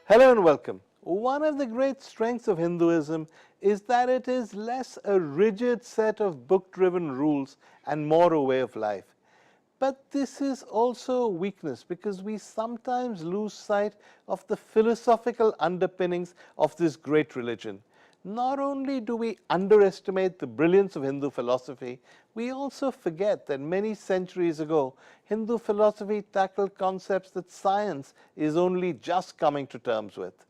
Hello and welcome. One of the great strengths of Hinduism is that it is less a rigid set of book-driven rules and more a way of life. But this is also a weakness because we sometimes lose sight of the philosophical underpinnings of this great religion. Not only do we underestimate the brilliance of Hindu philosophy, we also forget that many centuries ago, Hindu philosophy tackled concepts that science is only just coming to terms with.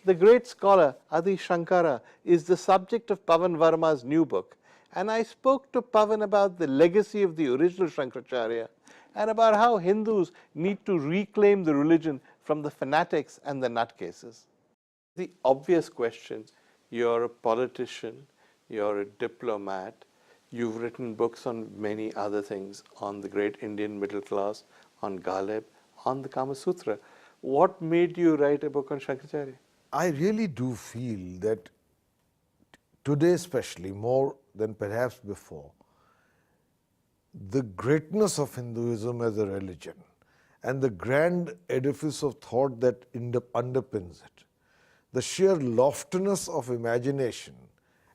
The great scholar Adi Shankara is the subject of Pavan Verma's new book, and I spoke to Pavan about the legacy of the original Shankaracharya and about how Hindus need to reclaim the religion from the fanatics and the nutcases. The obvious question: you're a politician, you're a diplomat, you've written books on many other things, on the great Indian middle class, on Ghalib, on the Kama Sutra. What made you write a book on Shankaracharya? I really do feel that today, especially more than perhaps before, the greatness of Hinduism as a religion and the grand edifice of thought that underpins it, the sheer loftiness of imagination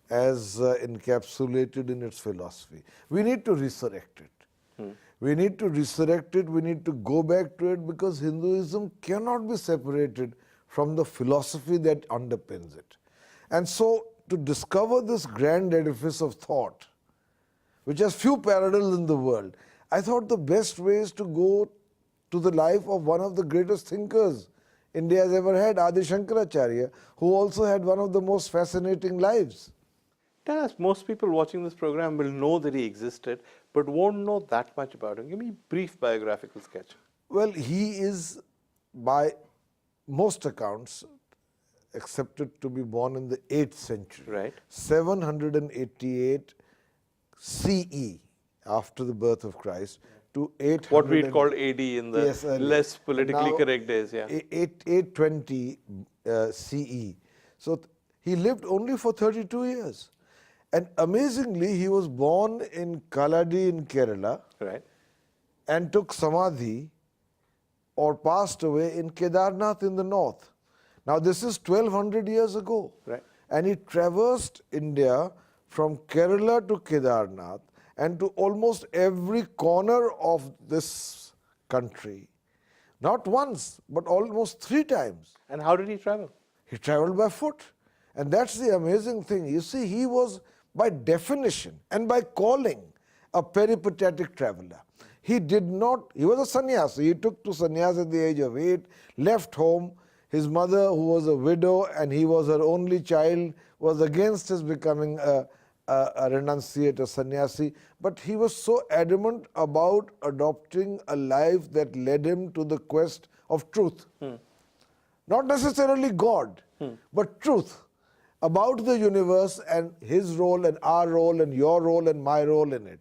as encapsulated in its philosophy, we need to resurrect it. We need to resurrect it, we need to go back to it, because Hinduism cannot be separated from the philosophy that underpins it. And so, to discover this grand edifice of thought, which has few parallels in the world, I thought the best way is to go to the life of one of the greatest thinkers India has ever had, Adi Shankaracharya, who also had one of the most fascinating lives. Tell us, most people watching this program will know that he existed, but won't know that much about him. Give me a brief biographical sketch. Well, he is, by most accounts, accepted to be born in the 8th century. Right. 788 CE, after the birth of Christ, to 800. What we'd called AD in the Yes, less politically correct days, yeah. 820 CE. So he lived only for 32 years. And amazingly, he was born in Kaladi in Kerala, Right. and took Samadhi or passed away in Kedarnath in the north. Now this is 1200 years ago. Right. And he traversed India from Kerala to Kedarnath and to almost every corner of this country. Not once, but almost 3 times. And how did he travel? He traveled by foot. And that's the amazing thing. You see, he was by definition and by calling a peripatetic traveler. He was a sannyasi. He took to sannyas at the age of 8, left home. His mother, who was a widow and he was her only child, was against his becoming a renunciate, a sannyasi. But he was so adamant about adopting a life that led him to the quest of truth. Not necessarily God, but truth about the universe and his role and our role and your role and my role in it.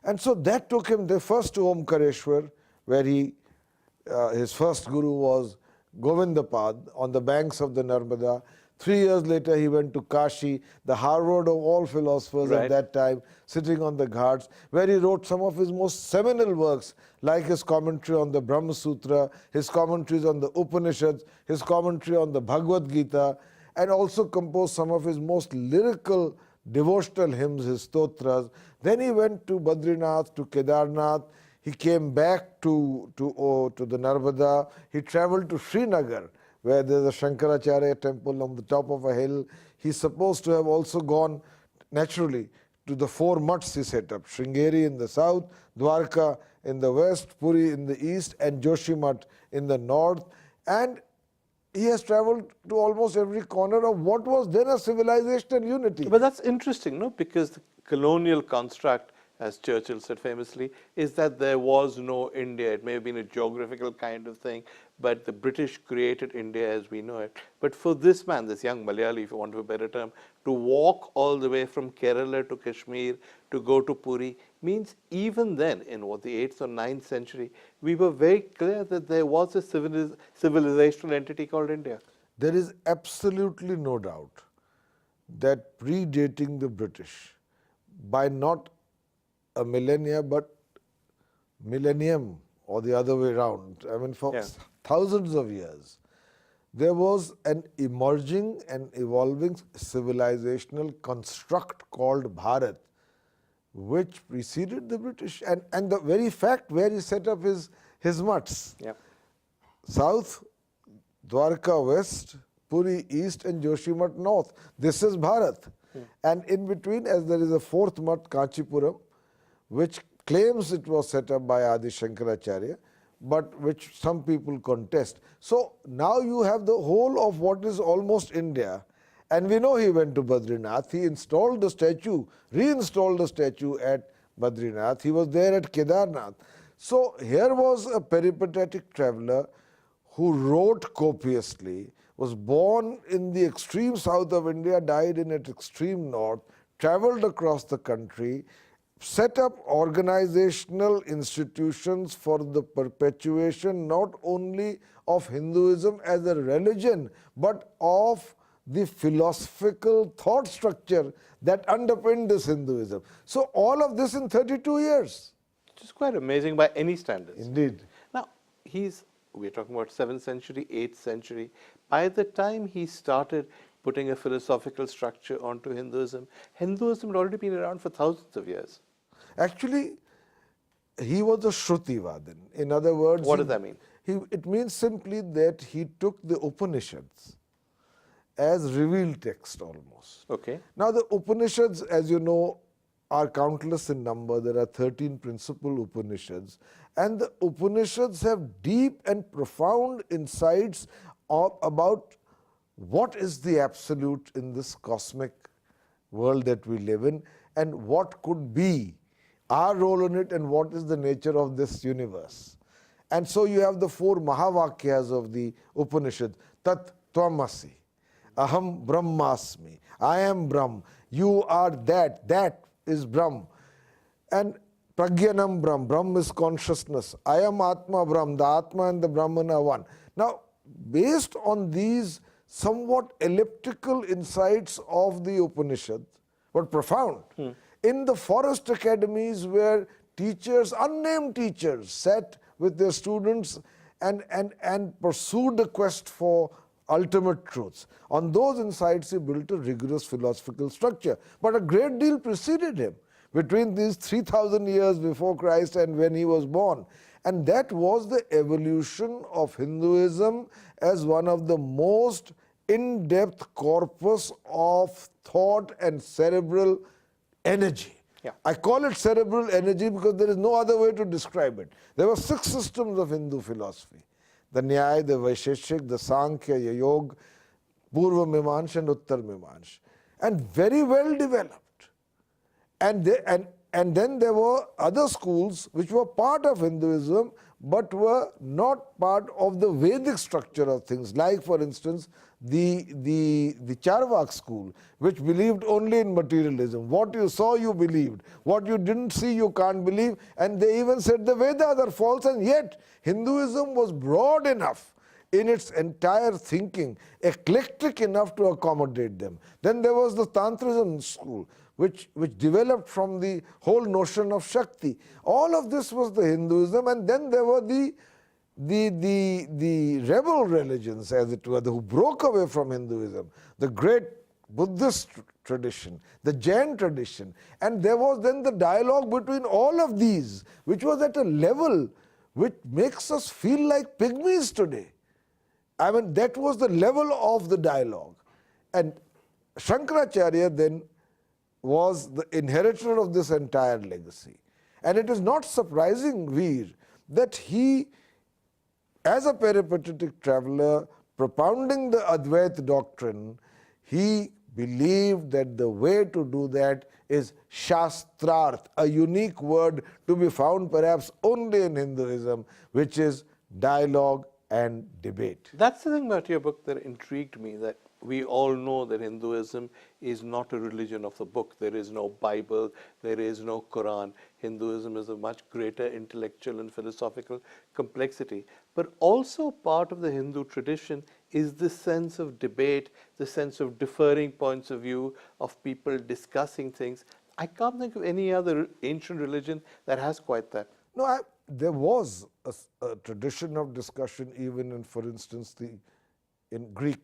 And so that took him first to Omkareshwar, where his first guru was Govindapad on the banks of the Narmada. 3 years later, he went to Kashi, the Harvard of all philosophers at that time, sitting on the ghats, where he wrote some of his most seminal works, like his commentary on the Brahma Sutra, his commentaries on the Upanishads, his commentary on the Bhagavad Gita, and also composed some of his most lyrical devotional hymns, his stotras. Then he went to Badrinath, to Kedarnath. He came back to the Narmada. He traveled to Srinagar, where there's a Shankaracharya temple on the top of a hill. He's supposed to have also gone, naturally, to the 4 mutts he set up: Sringeri in the south, Dwarka in the west, Puri in the east, and Joshimath in the north. And he has traveled to almost every corner of what was then a civilizational unity. But that's interesting, no? Because the colonial construct, as Churchill said famously, is that there was no India. It may have been a geographical kind of thing, but the British created India as we know it. But for this man, this young Malayali, if you want a better term, to walk all the way from Kerala to Kashmir to go to Puri means even then, in the 8th or 9th century, we were very clear that there was a civilizational entity called India. There is absolutely no doubt that predating the British by not a millennia but millennium or the other way around, I mean for thousands of years, there was an emerging and evolving civilizational construct called Bharat, which preceded the British. And the very fact where he set up his mutts, Yeah. south, Dwarka west, Puri east, and Joshimath north. This is Bharat. And in between, as there is a fourth mutt, Kanchipuram, which claims it was set up by Adi Shankaracharya, but which some people contest. So now you have the whole of what is almost India. And we know he went to Badrinath. He installed the statue, reinstalled the statue at Badrinath. He was there at Kedarnath. So here was a peripatetic traveler who wrote copiously, was born in the extreme south of India, died in its extreme north, traveled across the country, set up organizational institutions for the perpetuation not only of Hinduism as a religion, but of the philosophical thought structure that underpinned this Hinduism. So all of this in 32 years. Which is quite amazing by any standards. Indeed. Now, we're talking about 7th century, 8th century. By the time he started putting a philosophical structure onto Hinduism, Hinduism had already been around for thousands of years. Actually, he was a Shrutivadin. In other words, What does that mean? It means simply that he took the Upanishads as revealed text almost. Okay. Now the Upanishads, as you know, are countless in number. There are 13 principal Upanishads. And the Upanishads have deep and profound insights about what is the absolute in this cosmic world that we live in, and what could be our role in it, and what is the nature of this universe. And so you have the 4 Mahavakyas of the Upanishad. Tat Tvamasi, Aham Brahmasmi, I am Brahm, you are that is Brahm. And Pragyanam Brahm, Brahm is consciousness. I am Atma Brahm, the Atma and the Brahman are one. Now, based on these somewhat elliptical insights of the Upanishad, but profound, in the forest academies where teachers, unnamed teachers, sat with their students and pursued the quest for ultimate truths. On those insights, he built a rigorous philosophical structure. But a great deal preceded him between these 3,000 years before Christ and when he was born. And that was the evolution of Hinduism as one of the most in-depth corpus of thought and cerebral energy. Yeah. I call it cerebral energy because there is no other way to describe it. There were 6 systems of Hindu philosophy: the Nyaya, the Vaisheshik, the Sankhya, the Yoga, Purva Mimansh and Uttar Mimansh, and very well developed. And then there were other schools which were part of Hinduism but were not part of the Vedic structure of things, like for instance the Charvak school, which believed only in materialism. What you saw, you believed. What you didn't see, you can't believe. And they even said the Vedas are false, and yet Hinduism was broad enough in its entire thinking, eclectic enough to accommodate them. Then there was the Tantrism school, which developed from the whole notion of Shakti. All of this was the Hinduism, and then there were the rebel religions, as it were, who broke away from Hinduism, the great Buddhist tradition, the Jain tradition, and there was then the dialogue between all of these, which was at a level which makes us feel like pygmies today. I mean, that was the level of the dialogue. And Shankaracharya then was the inheritor of this entire legacy. And it is not surprising, Veer, that he, as a peripatetic traveler, propounding the Advaita doctrine, he believed that the way to do that is Shastrarth, a unique word to be found perhaps only in Hinduism, which is dialogue and debate. That's the thing about your book that intrigued me, that we all know that Hinduism is not a religion of the book. There is no Bible, there is no Quran. Hinduism is a much greater intellectual and philosophical complexity. But also part of the Hindu tradition is the sense of debate, the sense of differing points of view, of people discussing things. I can't think of any other ancient religion that has quite that. No, there was a tradition of discussion even in, for instance, the in Greek,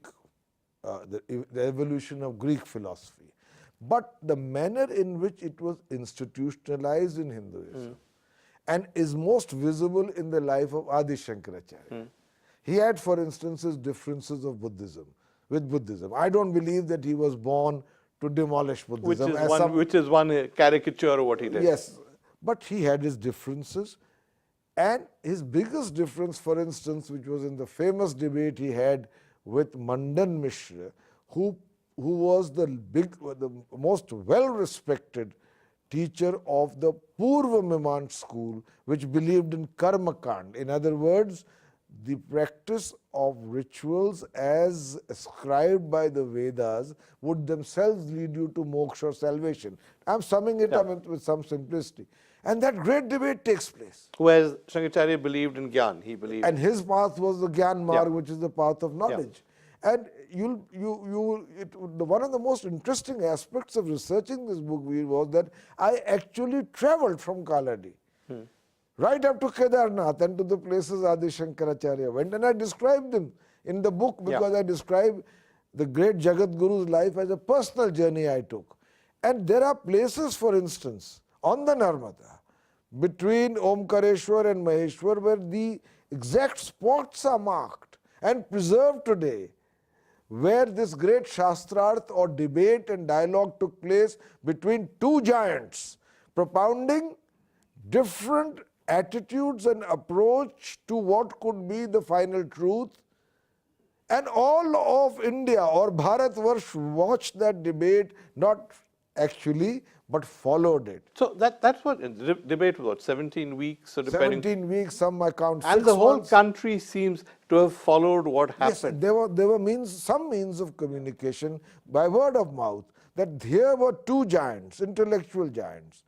the evolution of Greek philosophy. But the manner in which it was institutionalized in Hinduism and is most visible in the life of Adi Shankaracharya. He had, for instance, his differences of Buddhism with Buddhism. I don't believe that he was born to demolish Buddhism. Which is one caricature of what he did. Yes, but he had his differences. And his biggest difference, for instance, which was in the famous debate he had with Mandan Mishra, who was the most well-respected teacher of the Purva Mimamsa school, which believed in karma kand. In other words, the practice of rituals as ascribed by the Vedas would themselves lead you to moksha or salvation. I'm summing it up with some simplicity. And that great debate takes place. Whereas Shankaracharya believed in Gyan. He believed. And his path was the Gyan Marg, which is the path of knowledge. And one of the most interesting aspects of researching this book was that I actually traveled from Kaladi, right up to Kedarnath and to the places Adi Shankaracharya went. And I described them in the book because I describe the great Jagat Guru's life as a personal journey I took. And there are places, for instance, on the Narmada, between Omkareshwar and Maheshwar, where the exact spots are marked and preserved today, where this great Shastrarth or debate and dialogue took place between two giants, propounding different attitudes and approach to what could be the final truth. And all of India or Bharatvarsh watched that debate, not actually, but followed it. So that's what the debate was, 17 weeks. So 17 weeks, some account 6 and the whole months. country seems to have followed what happened. Yes, there were some means of communication by word of mouth, that here were two giants, intellectual giants,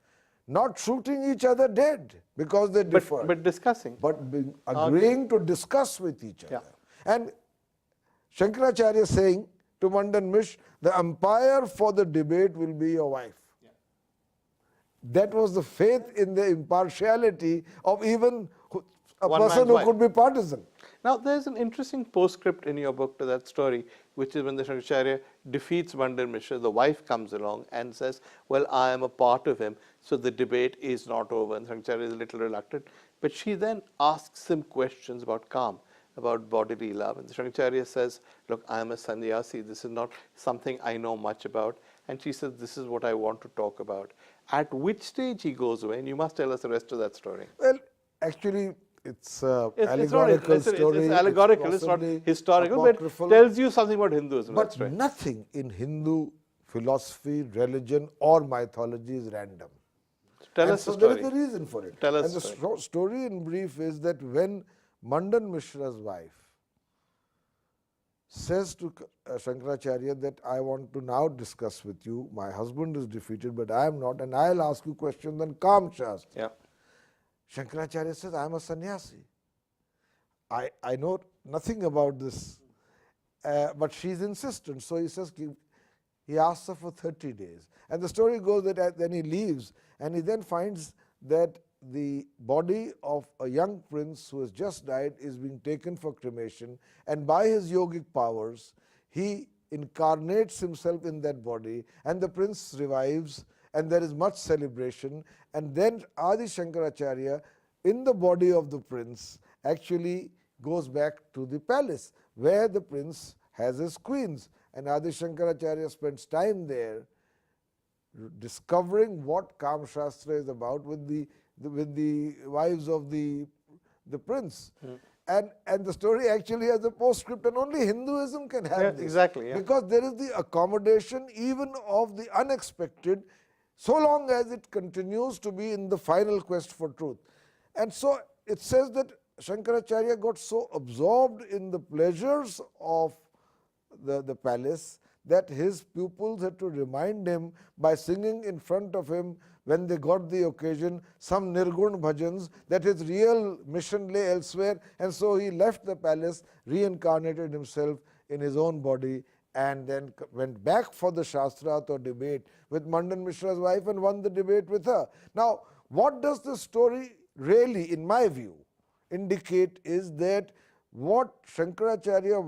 not shooting each other dead because they differed. But discussing. But agreeing to discuss with each other. And Shankaracharya saying to Mandan Mishra, the umpire for the debate will be your wife. That was the faith in the impartiality of even a person who could be partisan. Now, there's an interesting postscript in your book to that story, which is when the Shankaracharya defeats Mandan Mishra, the wife comes along and says, well, I am a part of him, so the debate is not over. And Shankaracharya is a little reluctant. But she then asks him questions about calm, about bodily love. And the Shankaracharya says, look, I am a sannyasi. This is not something I know much about. And she says, this is what I want to talk about. At which stage he goes away, and you must tell us the rest of that story. Well, actually, it's an allegorical story. It's allegorical, it's not historical, but it tells you something about Hinduism. But nothing in Hindu philosophy, religion, or mythology is random. Tell us the story. There is a reason for it. Tell us and the story in brief is that when Mandan Mishra's wife says to Shankaracharya that I want to now discuss with you, my husband is defeated, but I am not, and I'll ask you questions on Kam Shastra. Shankaracharya says, I am a sannyasi. I know nothing about this, but she's insistent. So he says, he asks her for 30 days. And the story goes that then he leaves, and he then finds that the body of a young prince who has just died is being taken for cremation, and by his yogic powers, he incarnates himself in that body, and the prince revives, and there is much celebration. And then Adi Shankaracharya, in the body of the prince, actually goes back to the palace where the prince has his queens. And Adi Shankaracharya spends time there discovering what Kam Shastra is about with the wives of the prince. And the story actually has a postscript, and only Hinduism can have this. Exactly. Because there is the accommodation even of the unexpected, so long as it continues to be in the final quest for truth. And so it says that Shankaracharya got so absorbed in the pleasures of the palace that his pupils had to remind him by singing in front of him when they got the occasion some Nirgun bhajans, that his real mission lay elsewhere, and so he left the palace, reincarnated himself in his own body, and then went back for the Shastrat or debate with Mandan Mishra's wife and won the debate with her. Now, what does this story really, in my view, indicate is that what Shankaracharya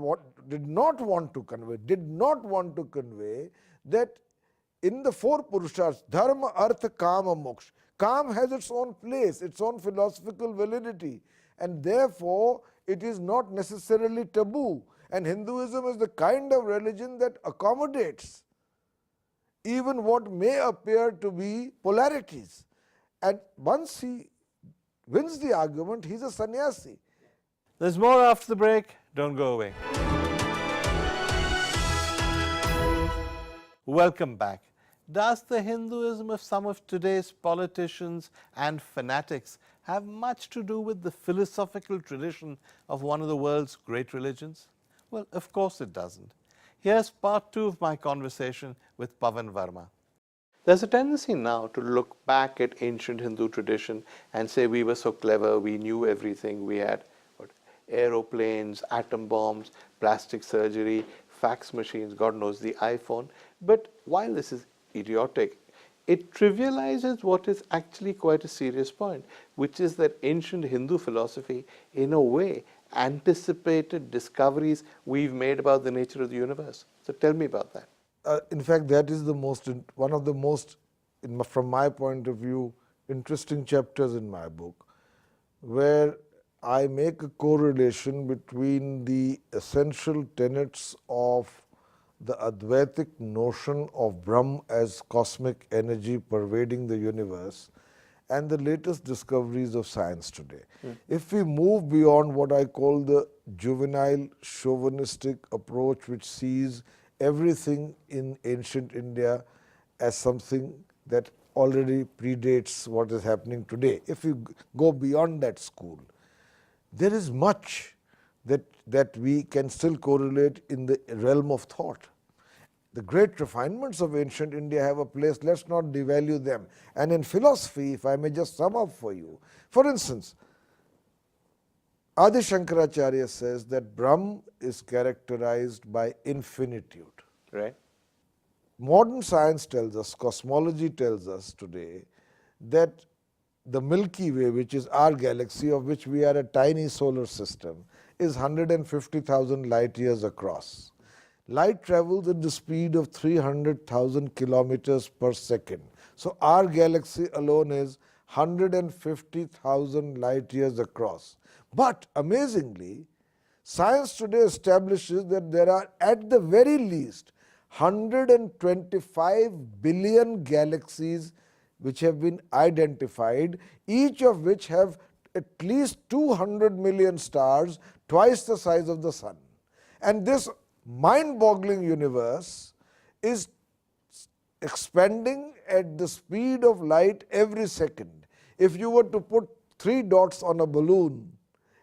did not want to convey that in the four Purushas, Dharma, Artha, Kama, Moksha, Kam has its own place, its own philosophical validity, and therefore it is not necessarily taboo. And Hinduism is the kind of religion that accommodates even what may appear to be polarities. And once he wins the argument, he is a sannyasi. There's more after the break. Don't go away. Welcome back. Does the Hinduism of some of today's politicians and fanatics have much to do with the philosophical tradition of one of the world's great religions? Well, of course it doesn't. Here's part 2 of my conversation with Pavan Verma. There's a tendency now to look back at ancient Hindu tradition and say we were so clever, we knew everything, we had aeroplanes, atom bombs, plastic surgery, fax machines, God knows the iPhone. But while this is idiotic, it trivializes what is actually quite a serious point, which is that ancient Hindu philosophy, in a way, anticipated discoveries we've made about the nature of the universe. So tell me about that. In fact, that is one of the most, from my point of view, interesting chapters in my book, where I make a correlation between the essential tenets of the Advaitic notion of Brahm as cosmic energy pervading the universe and the latest discoveries of science today. If we move beyond what I call the juvenile chauvinistic approach, which sees everything in ancient India as something that already predates what is happening today, if we go beyond that school, there is much that we can still correlate in the realm of thought. The great refinements of ancient India have a place, let's not devalue them. And in philosophy, if I may just sum up for you, for instance, Adi Shankaracharya says that Brahm is characterized by infinitude. Right. Modern science tells us, cosmology tells us today, that the Milky Way, which is our galaxy, of which we are a tiny solar system, is 150,000 light years across. Light travels at the speed of 300,000 kilometers per second. So our galaxy alone is 150,000 light years across. But amazingly, science today establishes that there are at the very least 125 billion galaxies which have been identified, each of which have at least 200 million stars, twice the size of the sun. And this mind-boggling universe is expanding at the speed of light every second. If you were to put 3 dots on a balloon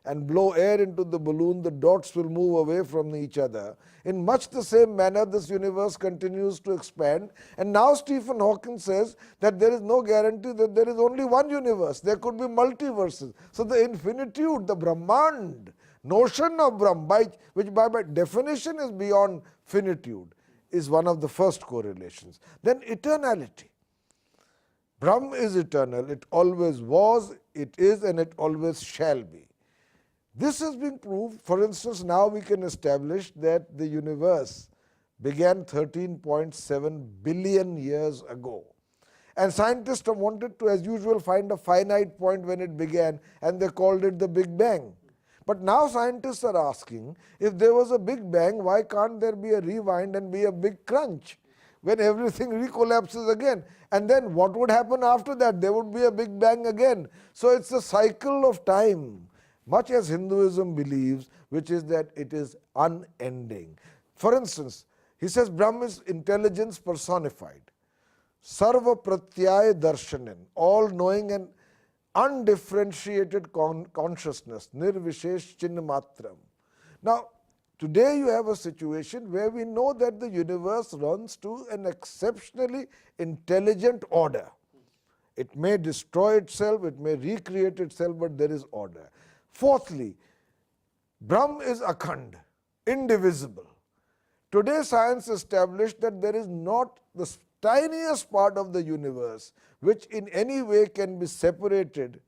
and blow air into the balloon, the dots will move away from each other. In much the same manner, this universe continues to expand. And now Stephen Hawking says that there is no guarantee that there is only one universe. There could be multiverses. So the infinitude, the Brahmand, notion of Brahm, which by definition is beyond finitude, is one of the first correlations. Then eternality. Brahm is eternal. It always was, it is, and it always shall be. This has been proved. For instance, now we can establish that the universe began 13.7 billion years ago. And scientists have wanted to, as usual, find a finite point when it began, and they called it the Big Bang. But now scientists are asking, if there was a Big Bang, why can't there be a rewind and be a big crunch when everything recollapses again? And then what would happen after that? There would be a Big Bang again. So it's a cycle of time, much as Hinduism believes, which is that it is unending. For instance, he says Brahm is intelligence personified. Sarva pratyaya darshanan, all knowing and undifferentiated consciousness, nirvishesh chinnamatram. Now, today you have a situation where we know that the universe runs to an exceptionally intelligent order. It may destroy itself, it may recreate itself, but there is order. Fourthly, Brahm is akhand, indivisible. Today science established that there is not the tiniest part of the universe which in any way can be separated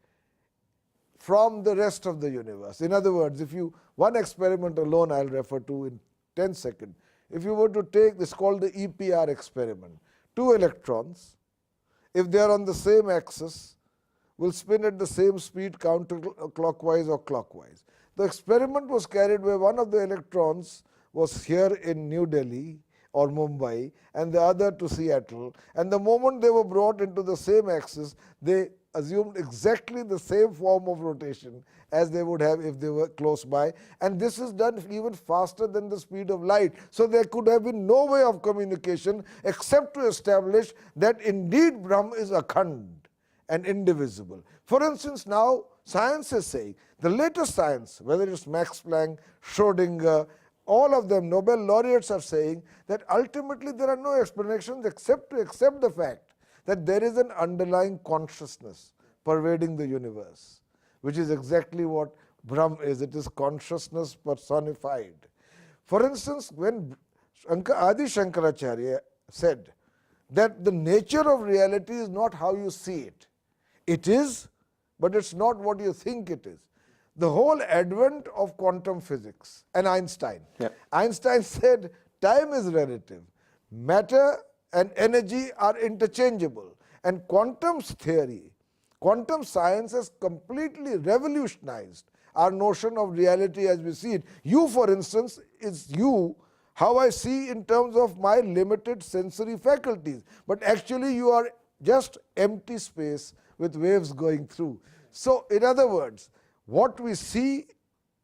from the rest of the universe. In other words, one experiment alone I'll refer to in 10 seconds. If you were to take this, called the EPR experiment, two electrons, if they are on the same axis, will spin at the same speed counterclockwise or clockwise. The experiment was carried where one of the electrons was here in New Delhi or Mumbai and the other to Seattle, and the moment they were brought into the same axis, they assumed exactly the same form of rotation as they would have if they were close by, and this is done even faster than the speed of light. So there could have been no way of communication except to establish that indeed Brahm is akhand and indivisible. For instance, now science is saying, the latest science, whether it's Max Planck, Schrodinger, all of them, Nobel laureates are saying that ultimately there are no explanations except to accept the fact that there is an underlying consciousness pervading the universe, which is exactly what Brahm is. It is consciousness personified. For instance, when Adi Shankaracharya said that the nature of reality is not how you see it. It is, but it's not what you think it is. The whole advent of quantum physics and Einstein. Yeah. Einstein said time is relative. Matter and energy are interchangeable. And quantum theory, quantum science has completely revolutionized our notion of reality as we see it. You, for instance, is you, how I see in terms of my limited sensory faculties. But actually you are just empty space with waves going through. So in other words, what we see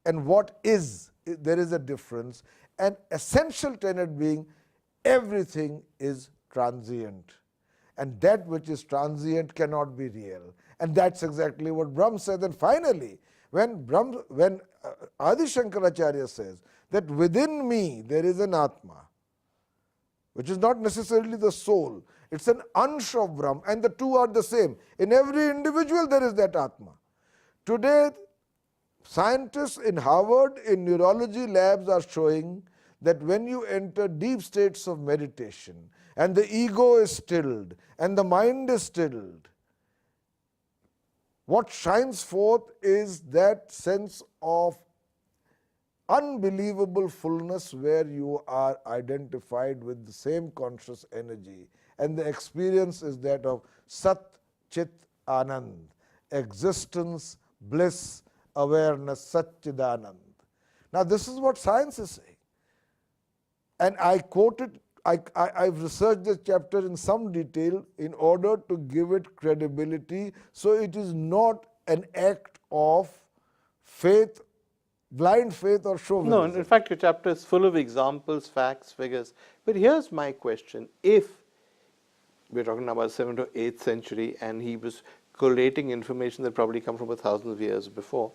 and what is, there is a difference. An essential tenet being everything is transient. And that which is transient cannot be real. And that's exactly what Brahm said. And finally, when Adi Shankaracharya says that within me there is an Atma, which is not necessarily the soul, it's an ansh of Brahm, and the two are the same. In every individual there is that Atma. Today, scientists in Harvard, in neurology labs are showing that when you enter deep states of meditation and the ego is stilled and the mind is stilled, what shines forth is that sense of unbelievable fullness where you are identified with the same conscious energy, and the experience is that of Sat Chit Anand, existence, bliss, awareness, Satchidanand. Now this is what science is saying. And I quoted, I've researched this chapter in some detail in order to give it credibility, so it is not an act of faith, blind faith or chauvinism. No, in fact your chapter is full of examples, facts, figures. But here's my question. If we're talking about 7th to 8th century and he was collating information that probably come from 1,000 of years before,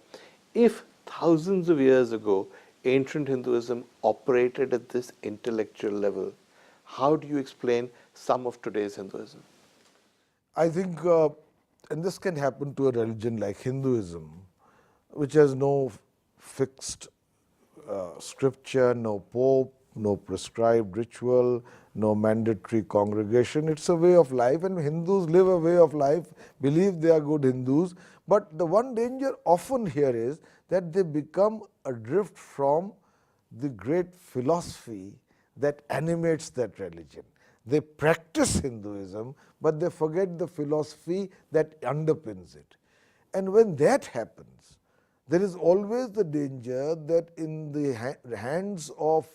if thousands of years ago ancient Hinduism operated at this intellectual level, how do you explain some of today's Hinduism? I think, and this can happen to a religion like Hinduism, which has no fixed scripture, no pope, no prescribed ritual, no mandatory congregation. It's a way of life, and Hindus live a way of life, believe they are good Hindus. But the one danger often here is that they become adrift from the great philosophy that animates that religion. They practice Hinduism, but they forget the philosophy that underpins it. And when that happens, there is always the danger that in the hands of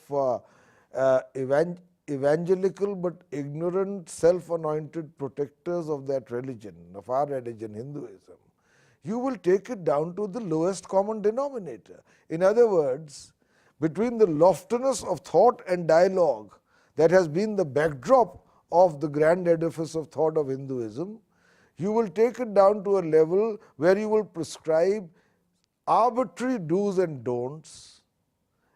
evangelical but ignorant, self-anointed protectors of that religion, of our religion, Hinduism, you will take it down to the lowest common denominator. In other words, between the loftiness of thought and dialogue that has been the backdrop of the grand edifice of thought of Hinduism, you will take it down to a level where you will prescribe arbitrary do's and don'ts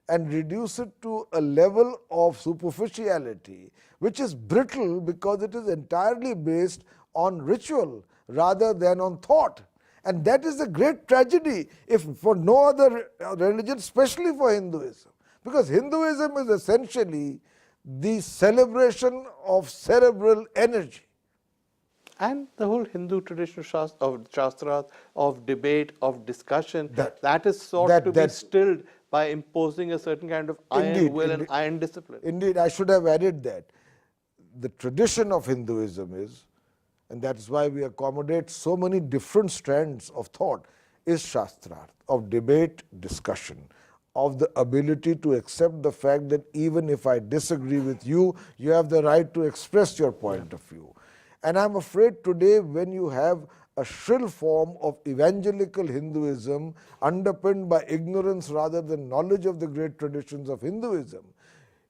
and reduce it to a level of superficiality which is brittle because it is entirely based on ritual rather than on thought. And that is a great tragedy if for no other religion, especially for Hinduism. Because Hinduism is essentially the celebration of cerebral energy. And the whole Hindu tradition of Shastras, of debate, of discussion, that is sought to be stilled by imposing a certain kind of iron Indeed, will and indeed. iron discipline. Indeed, I should have added that. The tradition of Hinduism is, and that is why we accommodate so many different strands of thought, is Shastrarth, of debate, discussion, of the ability to accept the fact that even if I disagree with you, you have the right to express your point of view. And I'm afraid today, when you have a shrill form of evangelical Hinduism underpinned by ignorance rather than knowledge of the great traditions of Hinduism,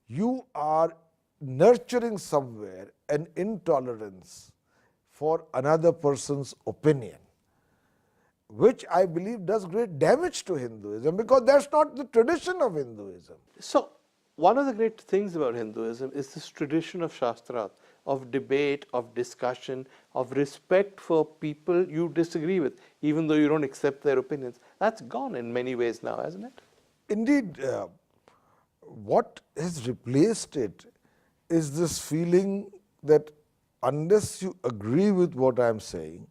you are nurturing somewhere an intolerance for another person's opinion, which I believe does great damage to Hinduism, because that's not the tradition of Hinduism. So, one of the great things about Hinduism is this tradition of Shastras, of debate, of discussion, of respect for people you disagree with, even though you don't accept their opinions. That's gone in many ways now, hasn't it? Indeed, what has replaced it is this feeling that unless you agree with what I am saying,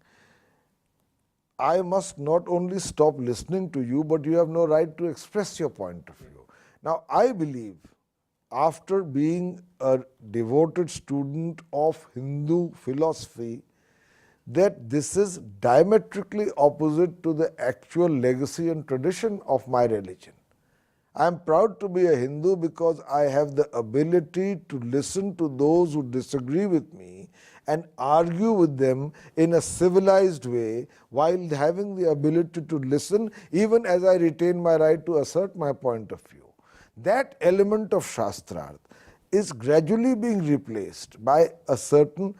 I must not only stop listening to you, but you have no right to express your point of view. Now, I believe, after being a devoted student of Hindu philosophy, that this is diametrically opposite to the actual legacy and tradition of my religion. I am proud to be a Hindu because I have the ability to listen to those who disagree with me and argue with them in a civilized way, while having the ability to listen even as I retain my right to assert my point of view. That element of Shastrarth is gradually being replaced by a certain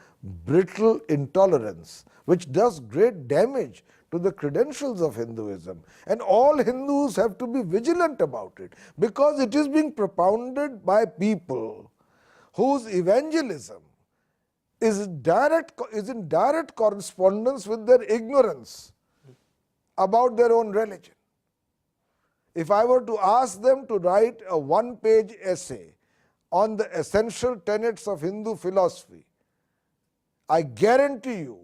brittle intolerance, which does great damage to the credentials of Hinduism. And all Hindus have to be vigilant about it, because it is being propounded by people whose evangelism is in direct correspondence with their ignorance about their own religion. If I were to ask them to write a one-page essay on the essential tenets of Hindu philosophy, I guarantee you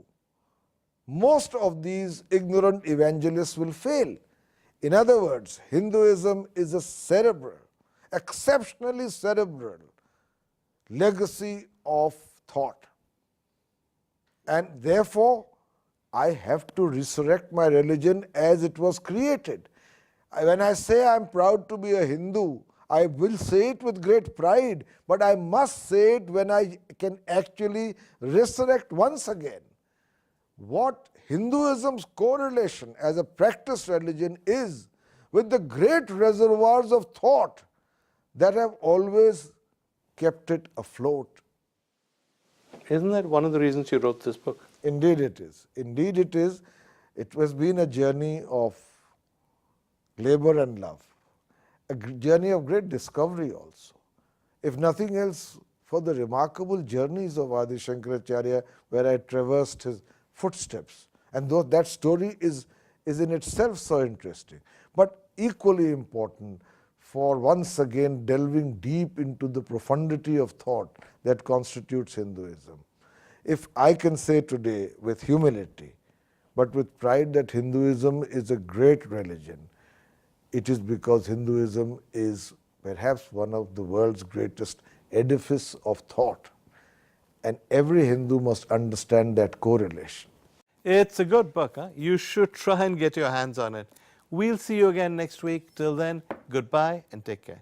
most of these ignorant evangelists will fail. In other words, Hinduism is a cerebral, exceptionally cerebral legacy of thought. And therefore, I have to resurrect my religion as it was created. When I say I am proud to be a Hindu, I will say it with great pride, but I must say it when I can actually resurrect once again what Hinduism's correlation as a practiced religion is with the great reservoirs of thought that have always kept it afloat. Isn't that one of the reasons you wrote this book? Indeed it is. Indeed it is. It has been a journey of labor and love, a journey of great discovery also. If nothing else, for the remarkable journeys of Adi Shankaracharya, where I traversed his footsteps. And though that story is in itself so interesting, but equally important for once again delving deep into the profundity of thought that constitutes Hinduism. If I can say today with humility, but with pride, that Hinduism is a great religion, it is because Hinduism is perhaps one of the world's greatest edifice of thought. And every Hindu must understand that correlation. It's a good book. Huh? You should try and get your hands on it. We'll see you again next week. Till then, goodbye and take care.